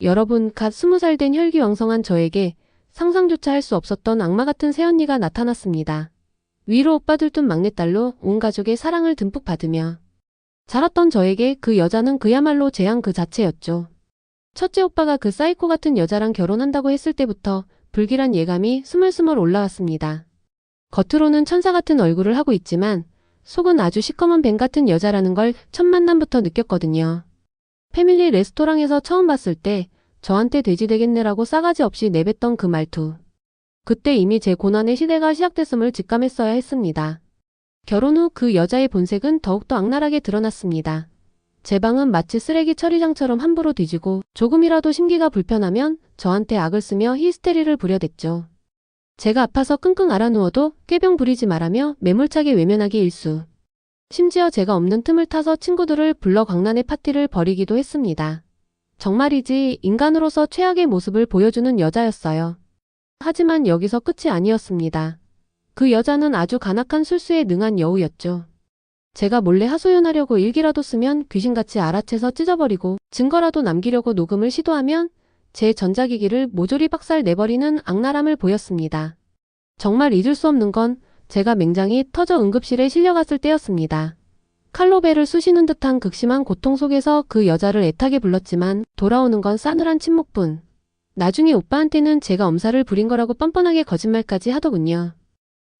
여러분, 갓 20살 된 혈기왕성한 저에게 상상조차 할 수 없었던 악마 같은 새언니가 나타났습니다. 위로 오빠 둘둔 막내딸로 온 가족의 사랑을 듬뿍 받으며 자랐던 저에게 그 여자는 그야말로 재앙 그 자체였죠. 첫째 오빠가 그 사이코 같은 여자랑 결혼한다고 했을 때부터 불길한 예감이 스멀스멀 올라왔습니다. 겉으로는 천사 같은 얼굴을 하고 있지만 속은 아주 시커먼 뱀 같은 여자라는 걸 첫 만남부터 느꼈거든요. 패밀리 레스토랑에서 처음 봤을 때 저한테 돼지 되겠네라고 싸가지 없이 내뱉던 그 말투. 그때 이미 제 고난의 시대가 시작됐음을 직감했어야 했습니다. 결혼 후 그 여자의 본색은 더욱더 악랄하게 드러났습니다. 제 방은 마치 쓰레기 처리장처럼 함부로 뒤지고 조금이라도 심기가 불편하면 저한테 악을 쓰며 히스테리를 부려댔죠. 제가 아파서 끙끙 앓아 누워도 꾀병 부리지 말라며 매몰차게 외면하기 일수. 심지어 제가 없는 틈을 타서 친구들을 불러 광란의 파티를 벌이기도 했습니다. 정말이지 인간으로서 최악의 모습을 보여주는 여자였어요. 하지만 여기서 끝이 아니었습니다. 그 여자는 아주 간악한 술수에 능한 여우였죠. 제가 몰래 하소연하려고 일기라도 쓰면 귀신같이 알아채서 찢어버리고 증거라도 남기려고 녹음을 시도하면 제 전자기기를 모조리 박살 내버리는 악랄함을 보였습니다. 정말 잊을 수 없는 건 제가 맹장이 터져 응급실에 실려갔을 때였습니다. 칼로 배를 쑤시는 듯한 극심한 고통 속에서 그 여자를 애타게 불렀지만 돌아오는 건 싸늘한 침묵뿐. 나중에 오빠한테는 제가 엄살을 부린 거라고 뻔뻔하게 거짓말까지 하더군요.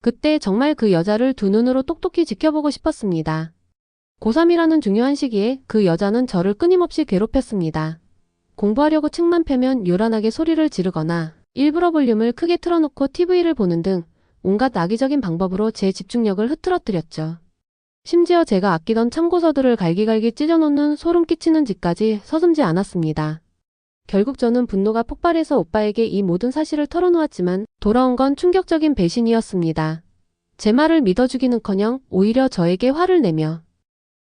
그때 정말 그 여자를 두 눈으로 똑똑히 지켜보고 싶었습니다. 고3이라는 중요한 시기에 그 여자는 저를 끊임없이 괴롭혔습니다. 공부하려고 책만 펴면 요란하게 소리를 지르거나 일부러 볼륨을 크게 틀어놓고 TV를 보는 등 온갖 악의적인 방법으로 제 집중력을 흐트러뜨렸죠. 심지어 제가 아끼던 참고서들을 갈기갈기 찢어놓는 소름 끼치는 짓까지 서슴지 않았습니다. 결국 저는 분노가 폭발해서 오빠에게 이 모든 사실을 털어놓았지만 돌아온 건 충격적인 배신이었습니다. 제 말을 믿어주기는커녕 오히려 저에게 화를 내며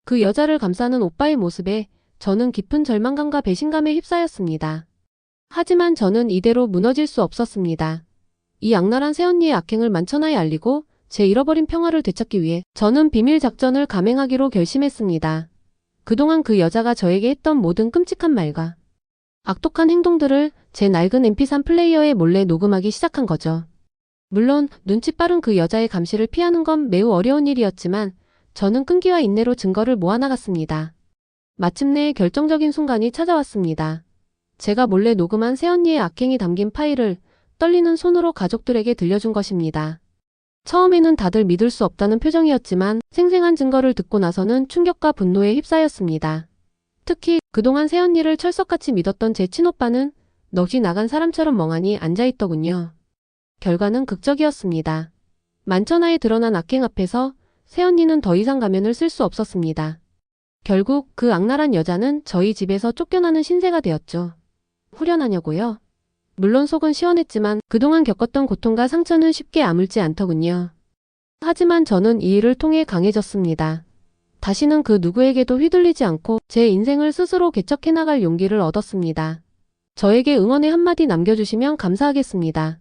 그 여자를 감싸는 오빠의 모습에 저는 깊은 절망감과 배신감에 휩싸였습니다. 하지만 저는 이대로 무너질 수 없었습니다. 이 악랄한 새언니의 악행을 만천하에 알리고 제 잃어버린 평화를 되찾기 위해 저는 비밀 작전을 감행하기로 결심했습니다. 그동안 그 여자가 저에게 했던 모든 끔찍한 말과 악독한 행동들을 제 낡은 mp3 플레이어에 몰래 녹음하기 시작한 거죠. 물론 눈치 빠른 그 여자의 감시를 피하는 건 매우 어려운 일이었지만 저는 끈기와 인내로 증거를 모아나갔습니다. 마침내 결정적인 순간이 찾아왔습니다. 제가 몰래 녹음한 새언니의 악행이 담긴 파일을 떨리는 손으로 가족들에게 들려준 것입니다. 처음에는 다들 믿을 수 없다는 표정이었지만 생생한 증거를 듣고 나서는 충격과 분노에 휩싸였습니다. 특히 그동안 새언니를 철석같이 믿었던 제 친오빠는 넋이 나간 사람처럼 멍하니 앉아있더군요. 결과는 극적이었습니다. 만천하에 드러난 악행 앞에서 새언니는 더 이상 가면을 쓸 수 없었습니다. 결국 그 악랄한 여자는 저희 집에서 쫓겨나는 신세가 되었죠. 후련하냐고요? 물론 속은 시원했지만 그동안 겪었던 고통과 상처는 쉽게 아물지 않더군요. 하지만 저는 이 일을 통해 강해졌습니다. 다시는 그 누구에게도 휘둘리지 않고 제 인생을 스스로 개척해나갈 용기를 얻었습니다. 저에게 응원의 한마디 남겨주시면 감사하겠습니다.